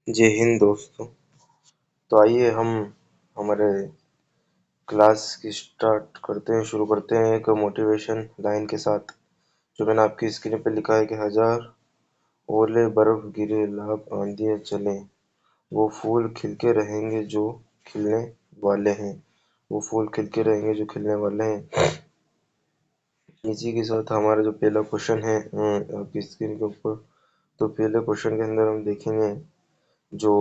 जय हिंद दोस्तों। तो आइए हम हमारे क्लास की शुरू करते हैं एक मोटिवेशन लाइन के साथ, जो मैंने आपकी स्क्रीन पे लिखा है कि हजार ओले बर्फ गिरे लाख आंधियां चले, वो फूल खिलके रहेंगे जो खिलने वाले हैं। वो फूल खिलके रहेंगे जो खिलने वाले हैं। इसी के साथ हमारा जो पहला क्वेश्चन है आपकी स्क्रीन के ऊपर, तो पहले क्वेश्चन के अंदर हम देखेंगे जो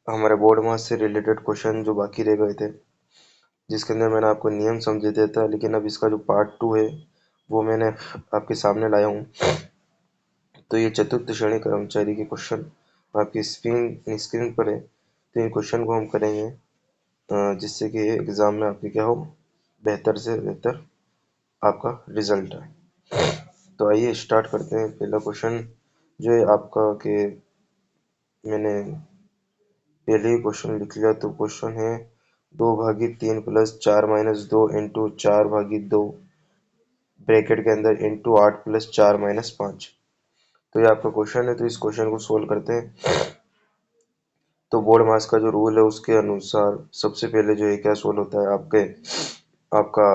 हमारे बोर्ड मास से रिलेटेड क्वेश्चन जो बाकी रह गए थे, जिसके अंदर मैंने आपको नियम समझे दिया था, लेकिन अब इसका जो पार्ट 2 है वो मैंने आपके सामने लाया हूँ। तो ये चतुर्थ श्रेणी कर्मचारी के क्वेश्चन आपकी स्क्रीन पर है। तो इन क्वेश्चन को हम करेंगे जिससे कि एग्ज़ाम में आपके क्या हो, बेहतर से बेहतर आपका रिजल्ट है। तो आइए स्टार्ट करते हैं। पहला क्वेश्चन जो है आपका कि मैंने पहले ही क्वेश्चन लिख लिया, तो क्वेश्चन है 2/3 + 4 - 2 इंटू 4/2 ब्रैकेट के अंदर इंटू 8 + 4 - 5। तो ये आपका क्वेश्चन है। तो इस क्वेश्चन को सोल्व करते हैं। तो बोर्ड मास का जो रूल है उसके अनुसार सबसे पहले जो है क्या सोल्व होता है, आपका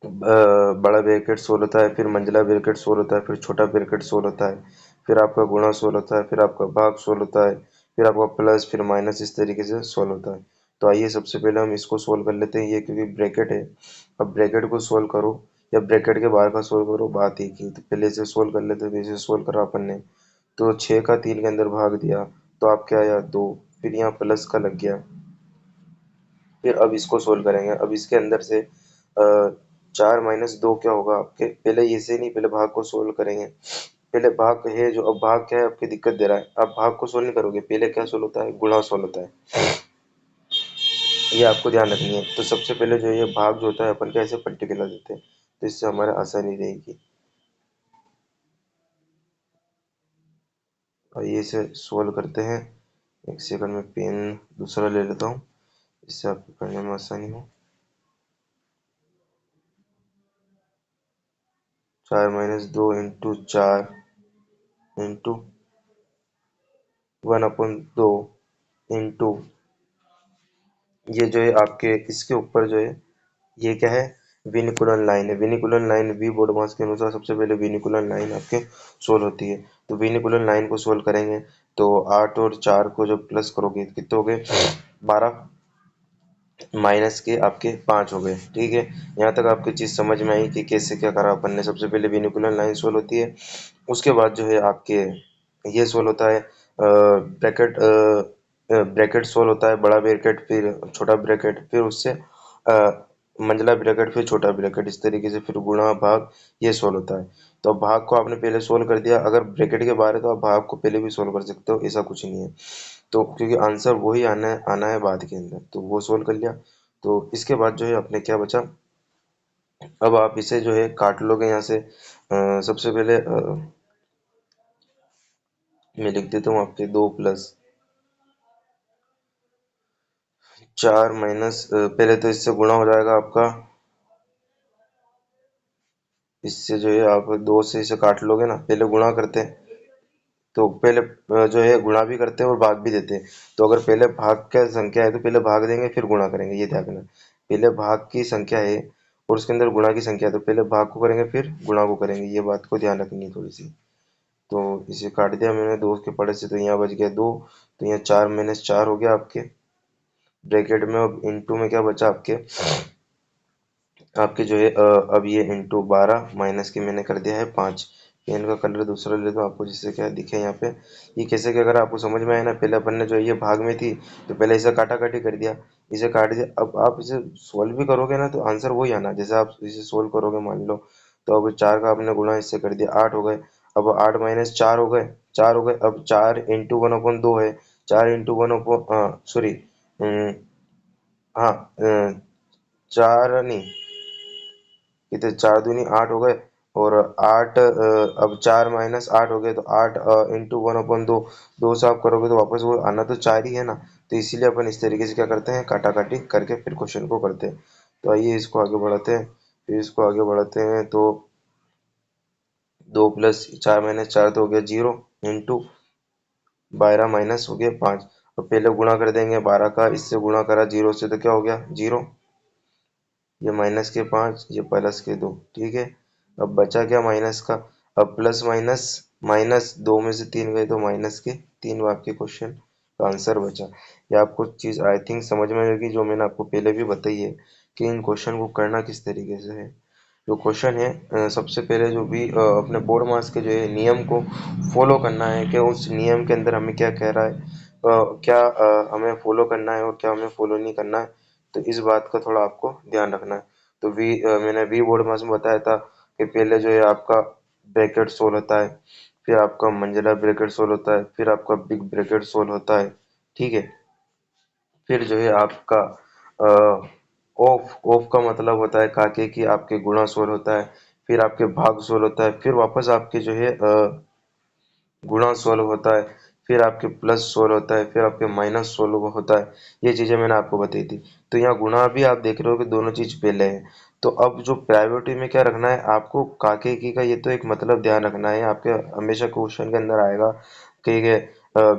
बड़ा ब्रैकेट सोल्व होता है, फिर मंझला ब्रैकेट सोल्व होता है, फिर छोटा ब्रैकेट सोल्व होता है, फिर आपका गुणा सोल्व होता है, फिर आपका भाग सोल्व होता है, फिर आपका प्लस, फिर माइनस, इस तरीके से सोल्व होता है। तो आइए सबसे पहले हम इसको सोल्व कर लेते हैं। ये क्योंकि ब्रैकेट है, अब ब्रैकेट को सोल्व करो या ब्रैकेट के बाहर का सोल्व करो, बात एक ही। तो पहले इसे सोल्व कर लेते हैं। तो इसे सोल्व करा अपन ने, तो 6 का 3 के अंदर भाग दिया तो आप क्या आया 2, फिर यहाँ प्लस का लग गया। फिर अब इसको सोल्व करेंगे। अब इसके अंदर से 4 - 2 क्या होगा आपके, पहले इसे नहीं, पहले भाग को सोल्व करेंगे। पहले भाग है जो, अब भाग क्या है आपकी दिक्कत दे रहा है, अब भाग को सोल्व नहीं करोगे, पहले क्या सोल्व होता है, गुणा सोल्व होता है। ये आपको ध्यान रखनी है। तो सबसे पहले जो ये भाग जो होता है अपन कैसे पर्टिकुलर देते हैं, तो इससे हमारा आसानी रहेगी। आइए इसे सोल्व करते हैं। एक सेकंड में पेन दूसरा ले लेता हूँ, इससे आपको करने में आसानी हो। 4 - 2 इंटू 4 इंटू 1/2 इंटू, ये जो है आपके इसके ऊपर जो है ये क्या है, विनिकुलन लाइन है। विनिकुलन लाइन वी बोर्ड मास के अनुसार सबसे पहले विनिकुलन लाइन आपके सोल्व होती है। तो विनिकुलन लाइन को सोल्व करेंगे तो 8 और 4 को जब प्लस करोगे तो कितने हो गए, 12 माइनस के आपके 5 हो गए। ठीक है, यहाँ तक आपकी चीज़ समझ में आई कि कैसे क्या करा अपन ने। सबसे पहले विनिकुलन लाइन सोल्व होती है, उसके बाद जो है आपके ये सोल्व होता है ब्रैकेट, ब्रैकेट सोल्व होता है, बड़ा ब्रैकेट फिर छोटा ब्रैकेट, फिर उससे मंझला ब्रैकेट फिर छोटा ब्रैकेट, इस तरीके से फिर गुणा भाग ये सोल्व होता है। तो अब भाग को आपने पहले सोल्व कर दिया, अगर ब्रैकेट के बाहर है तो आप भाग को पहले भी सोल्व कर सकते हो, ऐसा कुछ नहीं है। तो क्योंकि आंसर वही आना है बाद के अंदर, तो वो सोल्व कर लिया। तो इसके बाद जो है अपने क्या बचा, अब आप इसे जो है काट लोगे यहाँ से। सबसे पहले मैं लिख देता हूँ आपके 2 + 4 माइनस, पहले तो इससे गुणा हो जाएगा आपका, इससे जो है आप 2 से इसे काट लोगे ना, पहले गुणा करते हैं तो पहले जो है गुणा भी करते हैं और भाग भी देते हैं। तो अगर पहले भाग का संख्या है तो पहले भाग देंगे फिर गुणा करेंगे, ये ध्यान रखना। पहले भाग की संख्या है और उसके अंदर गुणा की संख्या है, तो पहले भाग को करेंगे फिर गुणा को करेंगे, ये बात को ध्यान रखनी है थोड़ी सी। तो इसे काट दिया मैंने 2 के पड़े से, तो यहाँ बच गया 2। तो यहाँ 4 - 4 हो गया आपके ब्रैकेट में। अब इंटू में क्या बचा आपके, आपके जो है अब ये इंटू 12 माइनस की मैंने कर दिया है 5। पेन का कलर दूसरा ले दो आपको, जिससे क्या दिखे यहाँ पे। ये कैसे क्या करा आपको समझ में आया ना। पहले अपन ने जो ये भाग में थी तो पहले इसे काटा काटी कर दिया, इसे काट दिया। अब आप इसे सोल्व भी करोगे ना तो आंसर वही आना। जैसे आप इसे सोल्व करोगे मान लो, तो अब 4 का आपने गुणा इससे कर दिया, 8 हो गए। अब 8 - 4 हो गए, 4 हो गए। अब 4 इंटू 1/2 है, 4 इंटू 1 सॉरी, हाँ 4 नहीं, कितने, 4 दूनी 8 हो गए। और 8 अब 4 - 8 हो गए, तो 8 इंटू 1/2, 2 से आप करोगे तो वापस वो आना तो 4 ही है ना। तो इसीलिए अपन इस तरीके से क्या करते हैं, काटा काटी करके फिर क्वेश्चन को करते हैं। तो आइए इसको आगे बढ़ाते हैं। फिर इसको आगे बढ़ाते हैं तो 2 + 4 - 4 तो हो गया 0। इंटू 12 माइनस हो गया 5। अब पहले गुणा कर देंगे 12 का, इससे गुणा करा 0 से तो क्या हो गया 0, ये माइनस के 5, ये प्लस के 2, ठीक है। अब बचा क्या माइनस का, अब प्लस माइनस, माइनस 2 में से 3 गए तो माइनस के 3 आपके क्वेश्चन का आंसर बचा। ये आपको चीज़ आई थिंक समझ में आएगी, जो मैंने आपको पहले भी बताई है कि इन क्वेश्चन को करना किस तरीके से है। जो क्वेश्चन है सबसे पहले जो भी अपने बोर्ड मार्क्स के जो है नियम को फॉलो करना है कि उस नियम के अंदर हमें क्या कह रहा है, क्या हमें फॉलो करना है और क्या हमें फॉलो नहीं करना है। तो इस बात का थोड़ा आपको ध्यान रखना है। तो मैंने वी बोर्ड मार्क्स में बताया था कि पहले जो है आपका ब्रैकेट सोल्व होता है, फिर आपका मंजिला ब्रैकेट सोल्व होता है, फिर आपका बिग ब्रैकेट सोल्व होता है, ठीक है। फिर जो है आपका ऑफ ऑफ का मतलब होता है काके की आपके गुणा सोल्व होता है, फिर आपके भाग सोल्व होता है, फिर वापस आपके जो है गुणा सोल्व होता है, फिर आपके प्लस सोल्व होता है, फिर आपके माइनस सोल्व होता है। ये चीजें मैंने आपको बताई थी। तो यहाँ गुणा भी आप देख रहे हो कि दोनों चीज पहले है। तो अब जो प्रायोरिटी में क्या रखना है आपको, काके की का ये तो एक मतलब ध्यान रखना है, आपके हमेशा क्वेश्चन के अंदर आएगा कि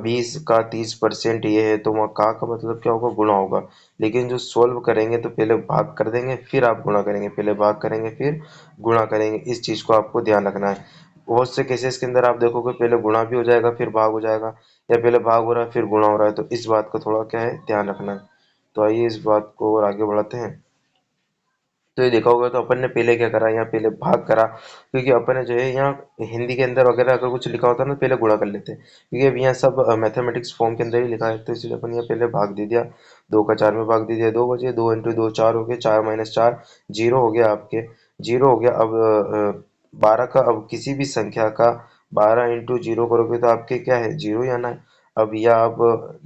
20 का 30% ये है, तो वहाँ का मतलब क्या होगा, गुणा होगा। लेकिन जो सोल्व करेंगे तो पहले भाग कर देंगे फिर आप गुणा करेंगे, पहले भाग करेंगे फिर गुणा करेंगे, इस चीज को आपको ध्यान रखना है। बहुत से केसेस के अंदर आप देखोगे पहले गुणा भी हो जाएगा फिर भाग हो जाएगा, या पहले भाग हो रहा है फिर गुणा हो रहा है, तो इस बात का थोड़ा क्या है ध्यान रखना है। तो आइए इस बात को और आगे बढ़ाते हैं। तो ये देखा होगा तो अपन ने पहले क्या करा, यहाँ पहले भाग करा, क्योंकि अपन ने जो है यहाँ हिंदी के अंदर वगैरह अगर कुछ लिखा होता है ना पहले गुणा कर लेते हैं, क्योंकि अब यहाँ सब मैथमेटिक्स फॉर्म के अंदर ही लिखा है, तो इसलिए अपन यहाँ पहले भाग दे दिया। 2 का 4 में भाग दे दिया, 2 बचे, 2 इंटू 2 4 हो गए, 4 माइनस 4 जीरो हो गया आपके, जीरो हो गया। अब 12 का, अब किसी भी संख्या का 12 इंटू जीरो करोगे तो आपके क्या है जीरो ही आना है। अब या आप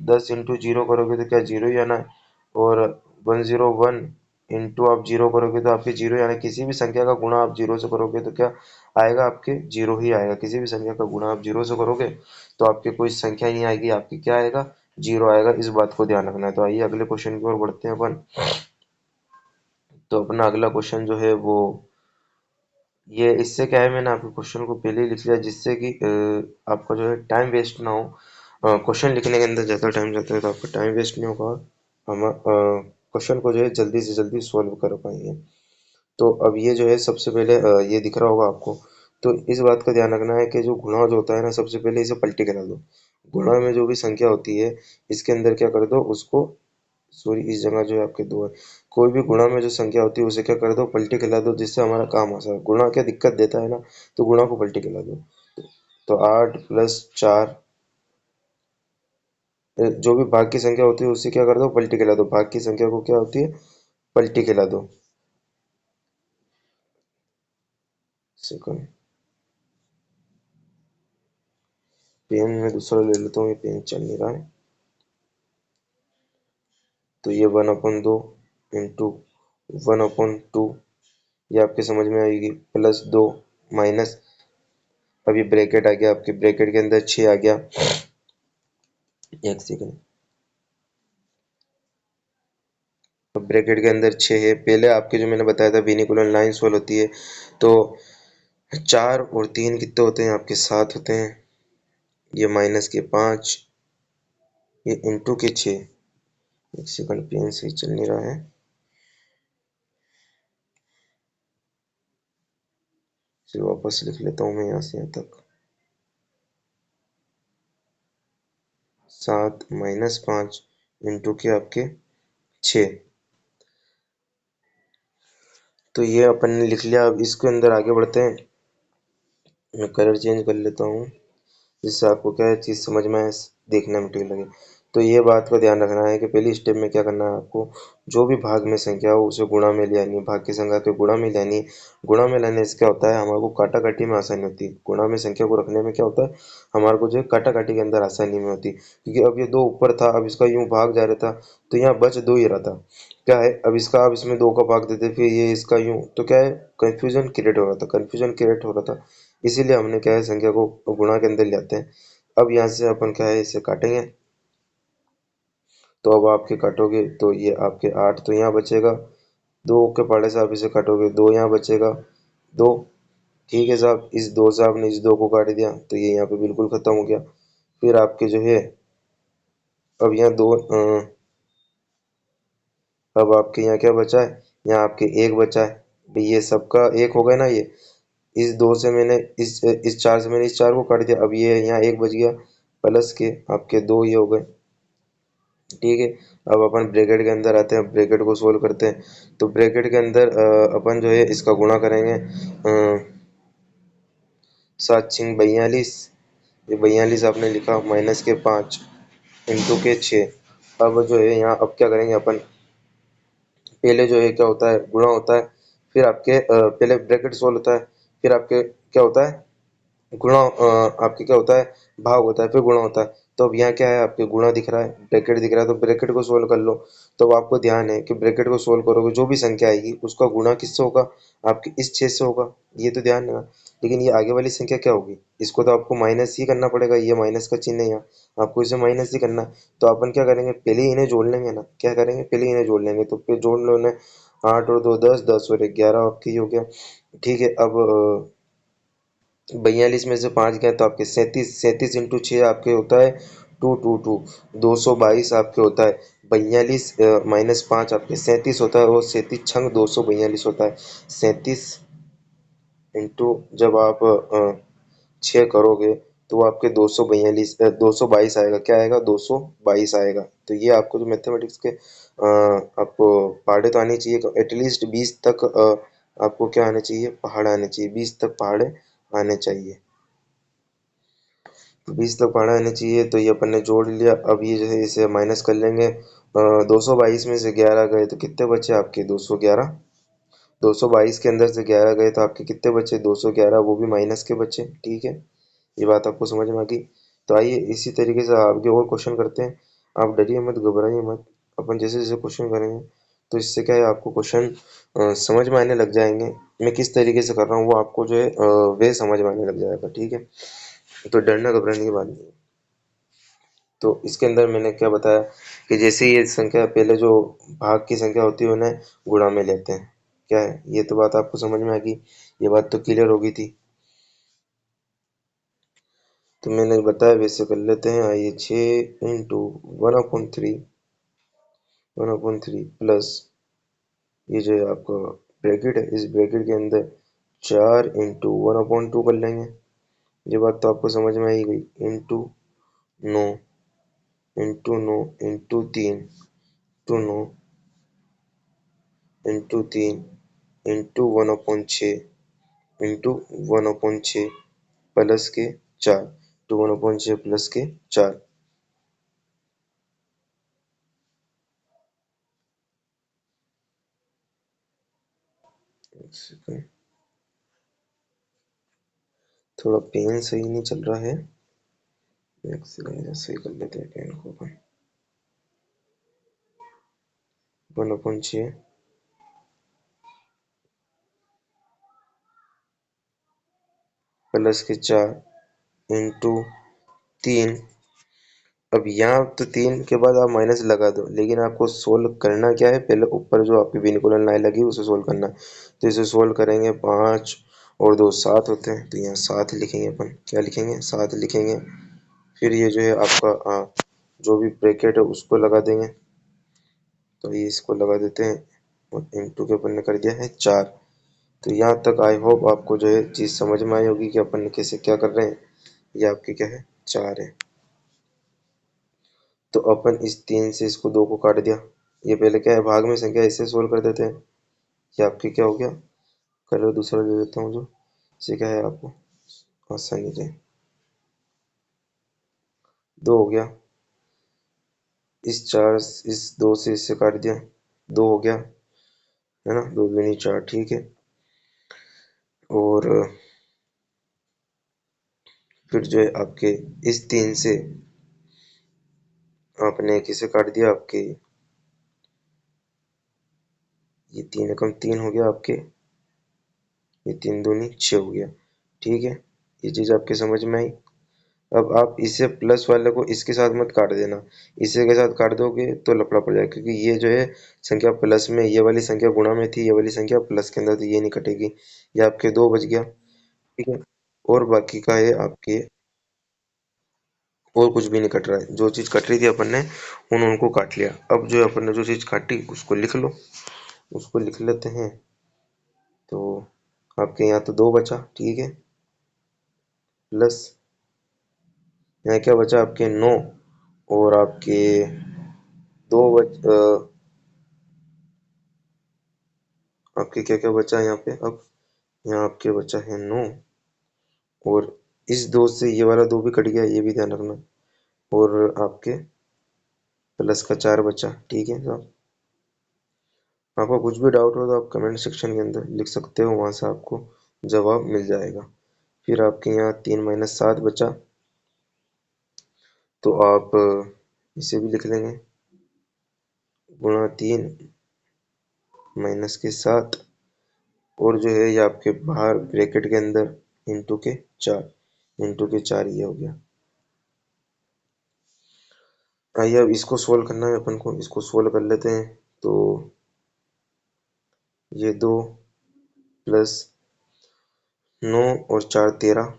10 इंटू जीरो करोगे तो क्या जीरो ही आना है। और 101 इंटू आप जीरो करोगे तो आपके जीरो, यानी किसी भी संख्या का गुणा आप जीरो से करोगे तो क्या आएगा, आपके जीरो ही आएगा। किसी भी संख्या का गुणा आप जीरो से करोगे तो आपके कोई संख्या ही नहीं आएगी, आपकी क्या आएगा, जीरो आएगा। इस बात को ध्यान रखना है। तो आइए अगले क्वेश्चन की ओर बढ़ते हैं अपन। तो अपना अगला क्वेश्चन जो है वो, ये इससे क्या है, मैंने आपके क्वेश्चन को पहले ही लिख लिया जिससे कि आपका जो है टाइम वेस्ट ना हो। क्वेश्चन लिखने के अंदर ज़्यादा टाइम जाता है तो आपका टाइम वेस्ट नहीं होगा, हम क्वेश्चन को जो है जल्दी से जल्दी सॉल्व कर पाएंगे। तो अब ये जो है सबसे पहले ये दिख रहा होगा आपको। तो इस बात का ध्यान रखना है कि जो गुणा जो होता है ना, सबसे पहले इसे पलटी करा दो। गुणा में जो भी संख्या होती है इसके अंदर क्या कर दो उसको, सॉरी इस जगह जो है आपके दो है, कोई भी गुणा में जो संख्या होती है उसे क्या कर दो पलटी खिला दो, जिससे हमारा काम आसान है। गुणा क्या दिक्कत देता है ना, तो गुणा को पलटी खिला दो। तो 8 + 4, जो भी भाग की संख्या होती है उसे क्या कर दो पलटी खिला दो, भाग की संख्या को क्या होती है पलटी खिला दो। सेकंड, पेन में दूसरा ले लेता हूँ, ये पेन चल नहीं रहा है। तो ये 1/2 इंटू 1/2, ये आपके समझ में आएगी, प्लस 2 माइनस, अब ये ब्रैकेट आ गया, आपके ब्रैकेट के अंदर 6 आ गया। एक सेकंड, अब ब्रैकेट के अंदर 6 है, पहले आपके जो मैंने बताया था विनिकुलर लाइन सोल्व होती है। तो 4 और 3 कितने होते हैं आपके 7 होते हैं, ये माइनस के 5, ये इंटू के 6। एक सेकंड, पेन सही चल नहीं रहा है, फिर वापस लिख लेता हूँ मैं यहाँ से यहाँ तक। 7 माइनस 5 इंटू के आपके 6। तो ये अपन ने लिख लिया। अब इसके अंदर आगे बढ़ते हैं, मैं कलर चेंज कर लेता हूँ जिससे आपको क्या है चीज़ समझ में आए, देखने में ठीक लगे। तो ये बात का ध्यान रखना है कि पहली स्टेप में क्या करना है आपको, जो भी भाग में संख्या हो उसे गुणा में ले आनी है, भाग की संख्या के गुणा में लानी है। गुणा में लाने से क्या होता है, हमारे को काटा काटी में आसानी होती है। गुणा में संख्या को रखने में क्या होता है, हमारे को जो है काटा काटी के अंदर आसानी में होती है, क्योंकि अब ये 2 ऊपर था, अब इसका यूं भाग जा रहा था, तो यहाँ बच 2 ही रहा था। क्या है, अब इसका, अब इसमें 2 का भाग देते फिर ये इसका यूं, तो क्या है कंफ्यूजन क्रिएट हो रहा था, कंफ्यूजन क्रिएट हो रहा था। इसीलिए हमने क्या है संख्या को गुणा के अंदर ले आते हैं। अब यहाँ से अपन क्या है इसे काटेंगे। तो अब आपके काटोगे तो ये आपके 8 तो यहाँ बचेगा, 2 के पहाड़े से आप इसे काटोगे 2 यहाँ बचेगा, 2, ठीक है साहब, इस दो से आपने इस दो को काट दिया तो ये यहाँ पे बिल्कुल खत्म हो गया। फिर आपके जो है अब यहाँ दो अब आपके यहाँ क्या बचा है, यहाँ आपके एक बचा है। भाई ये सबका एक हो गया ना, ये इस दो से मैंने इस चार से मैंने इस चार को काट दिया। अब ये यहाँ एक बच गया, प्लस के आपके दो ये हो गए। ठीक है, अब अपन ब्रैकेट के अंदर आते हैं, ब्रैकेट को सोल्व करते हैं। तो ब्रैकेट के अंदर अपन जो है इसका गुणा करेंगे। 7×6 = 42। ये 42 आपने लिखा, माइनस के 5 इंटू के 6। अब जो है यहाँ अब क्या करेंगे अपन, पहले जो है क्या होता है, गुणा होता है। फिर आपके पहले ब्रैकेट सोल्व होता है, फिर आपके क्या होता है, गुणा आपके क्या होता है, भाग होता है, फिर गुणा होता है। तो अब यहाँ क्या है, आपके गुणा दिख रहा है, ब्रैकेट दिख रहा है, तो ब्रैकेट को सोल्व कर लो। तो अब आपको ध्यान है कि ब्रैकेट को सोल्व करोगे जो भी संख्या आएगी उसका गुणा किससे होगा, आपके इस 6 से होगा। ये तो ध्यान है ना। लेकिन ये आगे वाली संख्या क्या होगी, इसको तो आपको माइनस ही करना पड़ेगा, ये माइनस का चिन्ह है यहाँ, आपको इसे माइनस ही करना है। तो अपन क्या करेंगे, पहले ही इन्हें जोड़ लेंगे ना, क्या करेंगे, पहले ही इन्हें जोड़ लेंगे। तो फिर जोड़ लो इन्हें, 8 और 2 10, 10 और 1 11 आपकी हो गया। ठीक है, अब 42 में से 5 गया तो आपके 37, 37 इंटू 6 आपके होता है 222, 222 आपके होता है। 42 माइनस 5 आपके 37 होता है, और 37 छंग 242 होता है। 37 इंटू जब आप 6 करोगे तो वो आपके 222 आएगा। क्या आएगा, 222 आएगा। तो ये आपको जो मैथमेटिक्स के आपको पहाड़े तो आनी चाहिए, एटलीस्ट 20 तक आपको क्या आने चाहिए, पहाड़ आने चाहिए, 20 तक पहाड़े आने चाहिए। 20 तक पहाड़ा आने चाहिए। तो ये अपन ने जोड़ लिया। अब ये जो है इसे माइनस कर लेंगे। 222 में से 11 गए तो कितने बचे आपके, 211। 222 के अंदर से 11 गए तो आपके कितने बचे, 211, वो भी माइनस के बचे। ठीक है, ये बात आपको समझ में आ गई। तो आइए इसी तरीके से आगे और क्वेश्चन करते हैं। आप डरिए मत, घबराइए मत, अपन जैसे जैसे क्वेश्चन करेंगे तो इससे क्या है, आपको क्वेश्चन समझ में आने लग जाएंगे। मैं किस तरीके से कर रहा हूँ वो आपको जो है वे समझ में आने लग जाएगा। ठीक है, तो डरना घबराने की बात नहीं है। तो इसके अंदर मैंने क्या बताया कि जैसे ये संख्या पहले जो भाग की संख्या होती है उन्हें गुणा में लेते हैं। क्या है, ये तो बात आपको समझ में आ गई, ये बात तो क्लियर हो गई थी। तो मैंने बताया वैसे कर लेते हैं। आइए, 6 × 1/3, 1/3 प्लस ये जो है आपका ब्रैकेट है, इस ब्रैकेट के अंदर 4 × 1/2 कर लेंगे। ये बात तो आपको समझ में आई गई। Into 9 into 9 into 3 into 9 into 3 into 1/6 into 1/6 plus के 4, टू 1/6 प्लस के 4। एक सेकंड, थोड़ा पेन सही नहीं चल रहा है, एक सेकंड सही कर लेते हैं पेन को अपन। 1/6 प्लस के 4 इंटू 3। अब यहाँ तो 3 के बाद आप माइनस लगा दो, लेकिन आपको सोल्व करना क्या है, पहले ऊपर जो आपकी विनिकुलर लाइन लगी उसे सोल्व करना है। तो इसे सोल्व करेंगे, 5 और 2 7 होते हैं, तो यहाँ 7 लिखेंगे अपन। क्या लिखेंगे, 7 लिखेंगे। फिर ये जो है आपका जो भी ब्रैकेट है उसको लगा देंगे। तो ये इसको लगा देते हैं, और इंटू के अपन ने कर दिया है 4। तो यहाँ तक आई होप आपको जो है चीज़ समझ में आई होगी कि अपन कैसे क्या कर रहे हैं। ये आपके क्या है, 4 है। तो अपन इस 3 से इसको 2 को काट दिया। ये पहले क्या है, भाग में संख्या इससे सोल्व कर देते हैं। ये आपके क्या हो गया, कलर दूसरा ले लेता हूँ जो इससे क्या है आपको आसानी रहे। 2 हो गया, इस 2 से इससे काट दिया, 2 हो गया, है ना, 2 दूनी 4। ठीक है, और फिर जो है आपके इस 3 से आपने किसे काट दिया, आपके ये 3 एकम 3 हो गया आपके, ये 3 दूनी 6 हो गया। ठीक है, ये चीज़ आपके समझ में आई। अब आप इसे प्लस वाले को इसके साथ मत काट देना, इसे के साथ काट दोगे तो लफड़ा पड़ जाएगा, क्योंकि ये जो है संख्या प्लस में, ये वाली संख्या गुणा में थी, ये वाली संख्या प्लस के अंदर, तो ये नहीं कटेगी। ये आपके 2 बच गया। ठीक है। और बाकी का है आपके, और कुछ भी नहीं कट रहा है, जो चीज कट रही थी अपन ने उनको काट लिया। अब जो अपन ने जो चीज काटी उसको लिख लो, उसको लिख लेते हैं। तो आपके यहाँ तो 2 बचा, ठीक है, प्लस यहाँ क्या बचा आपके 9, और आपके 2 आपके क्या क्या बचा यहाँ पे अब, यहाँ आपके बचा है 9, और इस 2 से ये वाला 2 भी कट गया, ये भी ध्यान रखना, और आपके प्लस का 4 बचा, ठीक है साहब। आपको कुछ भी डाउट हो तो आप कमेंट सेक्शन के अंदर लिख सकते हो, वहां से आपको जवाब मिल जाएगा। फिर आपके यहाँ 3 - 7 बचा, तो आप इसे भी लिख लेंगे, गुणा 3 - के 7, और जो है ये आपके बाहर ब्रैकेट के अंदर इंटू के 4 ये हो गया। आइए अब इसको सोल्व करना है अपन को, इसको सोल्व कर लेते हैं। तो ये 2 प्लस 9 और 4 13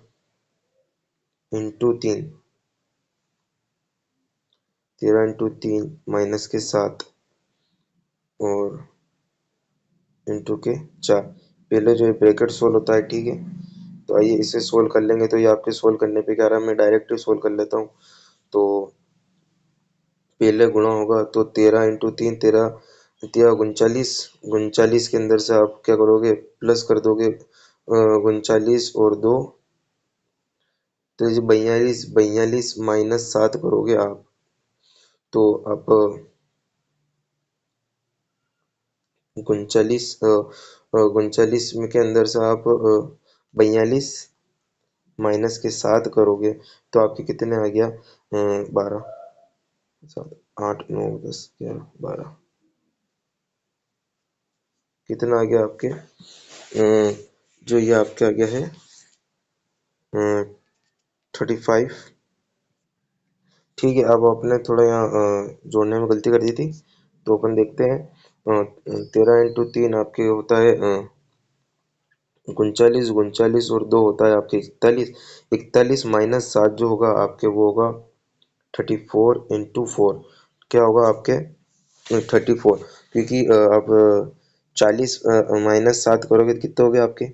इंटू 3, 13 इंटू 3 -के 7 और इंटू के 4। पहले जो है ब्रैकेट सोल्व होता है, ठीक है। तो आइए इसे सोल्व कर लेंगे। तो ये आपके सोल्व करने पे क्या रहा है, मैं डायरेक्ट ही सोल्व कर लेता हूँ। तो पहले गुणा होगा, तो 13 इंटू 3, 13 39, के अंदर से आप क्या करोगे, प्लस कर दोगे 39 और 2, तो ये 42 -7 करोगे आप। तो आप 39 में के अंदर से आप 42 - के 7 करोगे, तो आपके कितने आ गया, 12 7 8 9 10 11 12, कितना आ गया आपके, जो ये आपके आ गया है 35। ठीक है, अब आपने थोड़ा यहाँ जोड़ने में गलती कर दी थी, तो अपन देखते हैं। 13 इंटू 3 आपके होता है 39, 39 और 2 होता है आपके 41, 41 - 7 जो होगा आपके वो होगा 34 इंटू 4, क्या होगा आपके 34, क्योंकि आप 40 -7 करोगे तो कितने हो गए आपके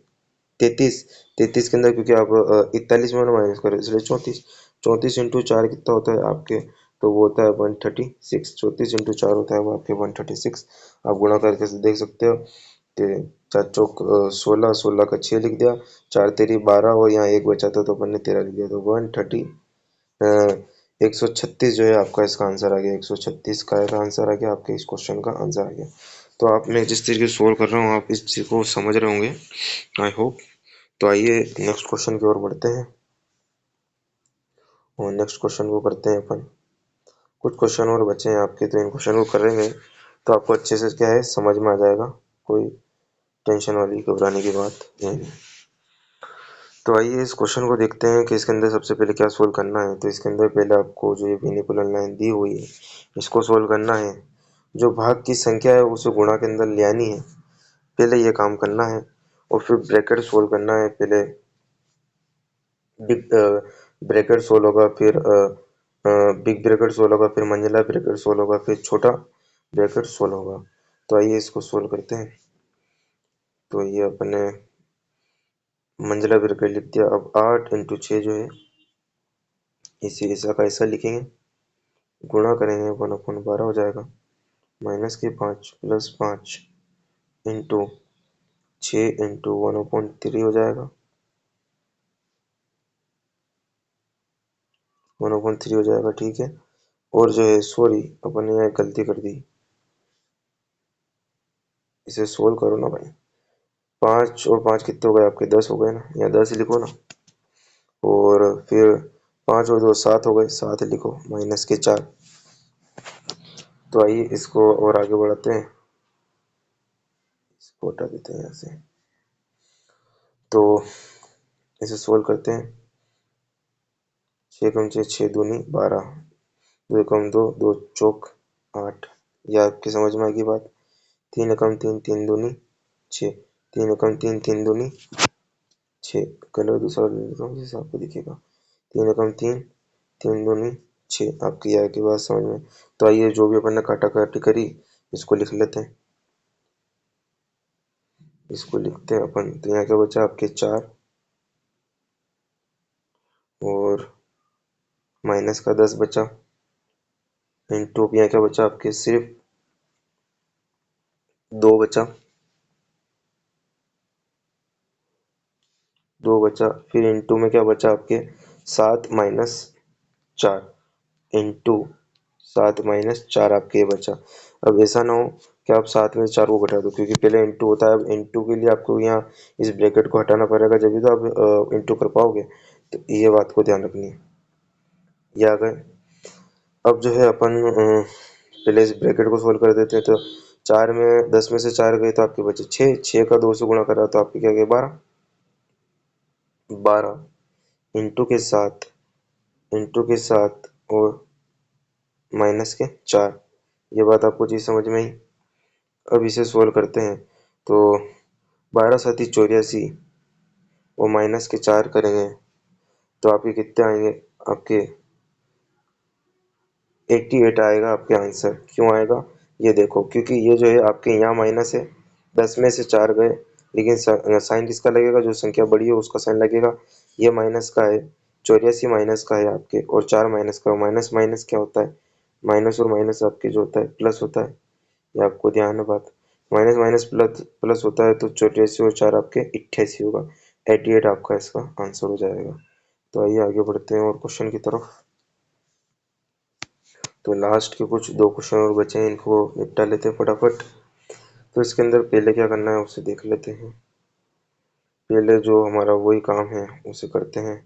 33, 33 के अंदर, क्योंकि आप 41 में माइनस करो इसलिए 34, 34 इंटू 4 कितना होता है आपके, तो वो होता है 136, 34 इंटू 4 होता है वो आपके 136। आप गुणा करके देख सकते हो। तो 4 चौक 16, 16 का 6 लिख दिया, 4 तेरी 12, और यहाँ 1 बचा था तो अपन ने 13 लिख दिया, तो 136 जो है आपका इसका आंसर आ गया, 136 का आंसर आ गया, आपके इस क्वेश्चन का आंसर आ गया। तो आप, मैं जिस तरीके से सोल्व कर रहा हूँ आप इस चीज को समझ रहे होंगे, आई होप। तो आइए नेक्स्ट क्वेश्चन की ओर बढ़ते हैं, और नेक्स्ट क्वेश्चन को करते हैं अपन। कुछ क्वेश्चन और बचे हैं आपके, तो इन क्वेश्चन को करेंगे तो आपको अच्छे से क्या है समझ में आ जाएगा, कोई टेंशन वाली घबराने की बात नहीं है। तो आइए इस क्वेश्चन को देखते हैं कि इसके अंदर सबसे पहले क्या सोल्व करना है। तो इसके अंदर पहले आपको जो ये यूनिपोलर लाइन दी हुई है इसको सोल्व करना है, जो भाग की संख्या है उसे गुणा के अंदर ले आनी है, पहले ये काम करना है, और फिर ब्रैकेट सोल्व करना है। पहले बिग ब्रैकेट सोल्व होगा, फिर बिग ब्रैकेट सोल्व होगा, फिर मंझला ब्रैकेट सोल्व होगा, फिर छोटा ब्रैकेट सोल्व होगा। तो आइए इसको सोल्व करते हैं। तो ये अपने मंझला ब्रैकेट लिख दिया। अब 8 इंटू 6 जो है इसे ऐसा का ऐसा लिखेंगे, गुणा करेंगे 1/12 हो जाएगा, -के 5 +5 इंटू 6 इंटू 1/3 हो जाएगा, 1/3 हो जाएगा, ठीक है। और जो है सॉरी अपन ने यहाँ गलती कर दी, इसे सोल्व करो ना भाई। 5 और 5 कितने हो गए आपके, 10 हो गए ना, यहाँ 10 लिखो ना, और फिर 5 और 2 7 हो गए, 7 लिखो, -के 4। तो आइए इसको और आगे बढ़ाते हैं, इसको हटा देते हैं यहाँ से। तो इसे सोल्व करते हैं। 6 × 6 6 दूनी 12, 2 × 2 2 चौक 8, यह आपकी समझ में आएगी बात। 3 × 3 3 दूनी 6, 3 × 3 3 दूनी 6। कलर दूसरा ले लेता हूँ जिससे आपको दिखेगा। 3 एकम 3, 3 दूनी 6। आपकी आगे की बात समझ में। तो आइए जो भी अपन ने काटा काटी करी इसको लिख लेते हैं। इसको लिखते हैं अपन। तो यहाँ क्या बचा आपके 4 और माइनस का 10 बचा, इंटू यहाँ क्या बचा आपके सिर्फ 2 बचा, 2 बचा। फिर इंटू में क्या बचा आपके 7 माइनस 4, इंटू 7 माइनस 4 आपके ये बचा। अब ऐसा ना हो कि आप 7 में 4 को घटा दो, क्योंकि पहले इंटू होता है। अब इंटू के लिए आपको यहाँ इस ब्रैकेट को हटाना पड़ेगा, जब भी तो आप इंटू कर पाओगे। तो ये बात को ध्यान रखनी है। ये आ गए। अब जो है अपन पहले इस ब्रैकेट को सोल्व कर देते हैं। तो 4 में 10 में से 4 गए तो आपके बचे 6, 6 का 2 से गुणा करा तो आपके क्या गए 12, 12 इंटू के 7 और माइनस के 4। ये बात आपको चीज समझ में आई। अब इसे सोल्व करते हैं। तो 12 7 84 और माइनस के 4 करेंगे तो आपके कितने आएंगे, आपके 88 आएगा आपके आंसर। क्यों आएगा ये देखो, क्योंकि ये जो है आपके यहाँ माइनस है, 10 में से 4 गए, लेकिन साइन किसका लगेगा, जो संख्या बड़ी है उसका साइन लगेगा। ये माइनस का है, 84 माइनस का है आपके, और 4 माइनस का। माइनस माइनस क्या होता है, माइनस और माइनस आपके जो होता है प्लस होता है। ये आपको ध्यान है बात। माइनस माइनस प्लस प्लस होता है, तो 84 और 4 आपके 88 होगा। 88 आपका इसका आंसर हो जाएगा। तो आइए आगे बढ़ते हैं और क्वेश्चन की तरफ। तो लास्ट के कुछ 2 क्वेश्चन और बचे हैं, इनको निपटा लेते हैं फटाफट। तो इसके अंदर पहले क्या करना है उसे देख लेते हैं। पहले जो हमारा वही काम है उसे करते हैं।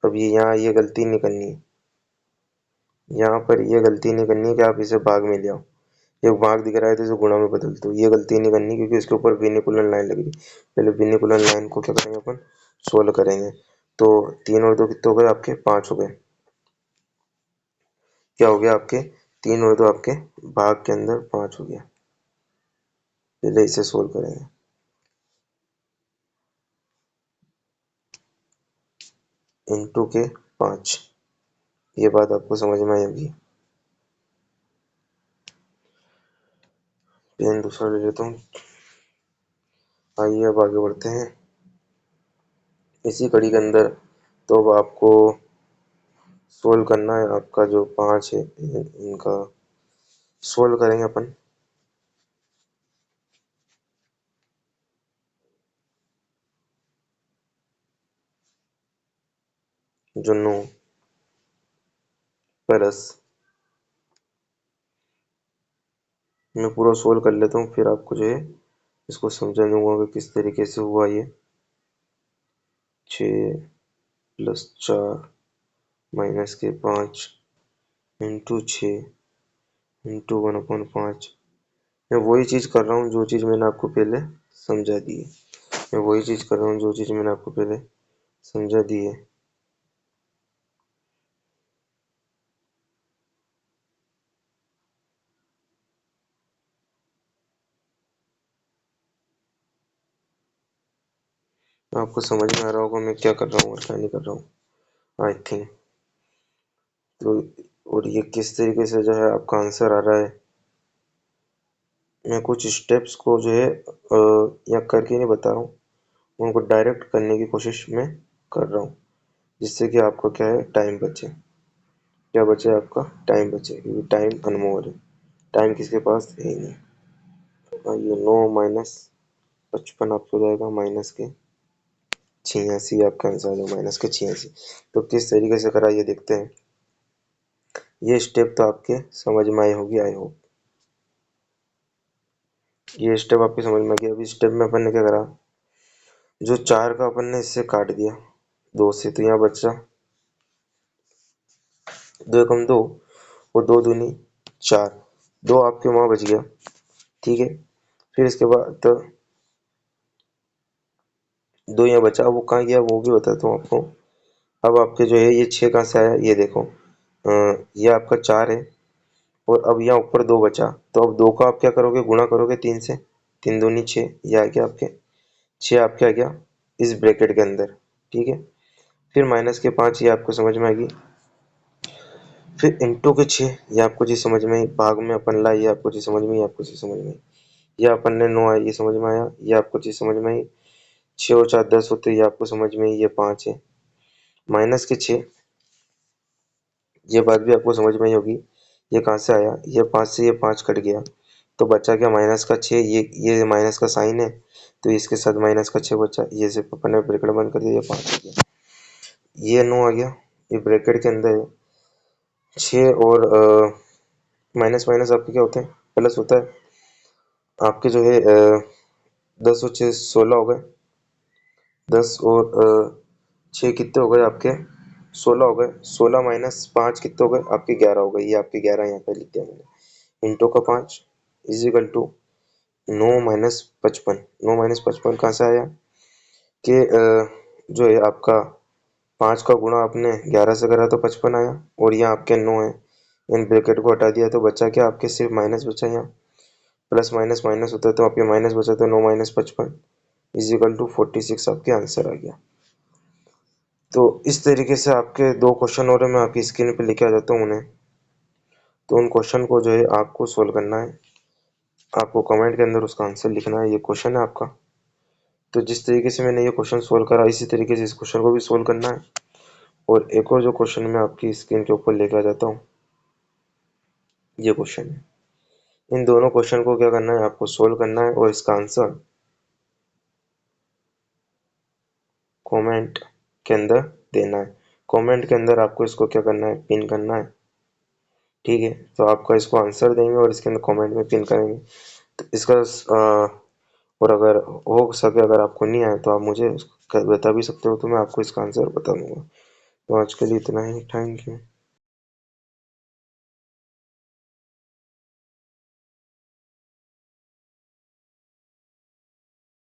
अब ये यहाँ ये गलती नहीं करनी है, यहाँ पर ये गलती नहीं करनी है कि आप इसे भाग में ले आओ। एक भाग दिख रहा है तो इसे गुणा में बदल दो, ये गलती नहीं करनी, क्योंकि इसके ऊपर विनिकुलन लाइन लग रही। पहले विनिकुलन लाइन को क्या करेंगे अपन, सोल्व करेंगे। तो 3 और 2 कितने हो गए आपके, 5 हो गए। क्या हो गया आपके, 3 और 2 आपके भाग के अंदर 5 हो गया। पहले इसे सोल्व करेंगे। इंटू के 5, ये बात आपको समझ में आई होगी। पेन दूसरा ले लेता हूँ। आइए अब आगे बढ़ते हैं इसी कड़ी के अंदर। तो अब आपको सोल्व करना है आपका जो 5 है, इनका सोल्व करेंगे अपन। जो 9 प्लस, मैं पूरा सोल्व कर लेता हूँ, फिर आपको जो है इसको समझा दूंगा कि किस तरीके से हुआ ये। 6 प्लस 4 माइनस के 5 इंटू 6 इंटू 1/5। मैं वही चीज़ कर रहा हूँ जो चीज़ मैंने आपको पहले समझा दी है। मैं वही चीज़ कर रहा हूँ जो चीज़ मैंने आपको पहले समझा दी है। आपको समझ में आ रहा होगा मैं क्या कर रहा हूँ और क्या नहीं कर रहा हूँ, आई थिंक। तो और ये किस तरीके से जो है आपका आंसर आ रहा है, मैं कुछ स्टेप्स को जो है यहाँ करके नहीं बता रहा हूँ, उनको डायरेक्ट करने की कोशिश में कर रहा हूँ, जिससे कि आपका क्या है टाइम बचे। क्या बचे आपका, टाइम बचे, क्योंकि टाइम अनमोल है। टाइम किसके पास है ही नहीं। ये 9 माइनस 55 आपको हो जाएगा माइनस के 86। आपका आंसर आ जाएगा माइनस के 86। तो किस तरीके से करा ये देखते हैं। ये स्टेप तो आपके समझ में आई होगी, आई होप। ये स्टेप आपके समझ में आ गया। अभी स्टेप में अपन ने क्या करा, जो 4 का अपन ने इससे काट दिया 2 से, तो यहाँ बचा 2 एकम 2 और 2 दूनी 4। 2 आपके वहां बच गया, ठीक है। फिर इसके बाद तो 2 यहाँ बचा, वो कहाँ गया वो भी बताता हूँ आपको। अब आपके जो है ये 6 कहाँ से आया ये देखो, ये आपका 4 है और अब यहाँ ऊपर 2 बचा, तो अब 2 का आप क्या करोगे, गुणा करोगे 3 से, 3 दूनी 6, ये आ गया आपके 6 आपके आ गया इस ब्रैकेट के अंदर। ठीक है। फिर माइनस के 5 ये आपको समझ में आ गई। फिर इंटू के 6 ये आपको चीज समझ में आई, भाग में अपन ला ये आपको चीज समझ में आई, आपको चीज समझ में आई। ये अपन ने 9 आई ये समझ में आया, ये आपको चीज समझ में आई। 6 और 4 10 होते ये आपको समझ में आई, ये 5 है। माइनस के 6 ये बात भी आपको समझ में आई होगी। ये कहाँ से आया, ये 5 से ये 5 कट गया, तो बचा क्या माइनस का 6, ये माइनस का साइन है तो इसके साथ माइनस का 6 बचा, ये सिर्फ अपन ने ब्रैकेट बंद कर दिया, ये 5 आ गया, ये 9 आ गया। ये ब्रैकेट के अंदर है 6 और माइनस माइनस आपके क्या होते हैं, प्लस होता है। आपके जो है 10 और 6 16 हो गए, 10 और 6 कितने हो गए आपके 16 हो गए, 16 माइनस 5 कितने हो गए आपके 11 हो गए, ये आपके 11 यहाँ पे लिख दिया मैंने। इंटू का 5 इजिकल टू 9 - 55, 9 - 55 कहाँ से आया कि जो है आपका 5 का गुणा आपने 11 से करा तो 55 आया, और यहाँ आपके 9 है, इन ब्रैकेट को हटा दिया तो बचा क्या आपके सिर्फ माइनस बचा, यहाँ प्लस माइनस माइनस होता है तो आपके माइनस बचा, तो 9 - 55 इजिकल टू 46 आपके आंसर आ गया। तो इस तरीके से आपके 2 क्वेश्चन हो रहे, मैं आपकी स्क्रीन पे लेके आ जाता हूँ उन्हें। तो उन क्वेश्चन को जो है आपको सोल्व करना है, आपको कमेंट के अंदर उसका आंसर लिखना है, ये क्वेश्चन है आपका। तो जिस तरीके से मैंने ये क्वेश्चन सोल्व करा इसी तरीके से इस क्वेश्चन को भी सोल्व करना है। और एक और जो क्वेश्चन मैं आपकी स्क्रीन के ऊपर लेकर आ जाता हूँ, ये क्वेश्चन है। इन दोनों क्वेश्चन को क्या करना है, आपको सोल्व करना है और इसका आंसर कमेंट के अंदर देना है। कमेंट के अंदर आपको इसको क्या करना है, पिन करना है। ठीक है, तो आपका इसको आंसर देंगे और इसके अंदर कमेंट में पिन करेंगे। तो इसका और अगर हो सके, अगर आपको नहीं आए तो आप मुझे बता भी सकते हो, तो मैं आपको इसका आंसर बता दूंगा। तो आज के लिए इतना ही, थैंक यू।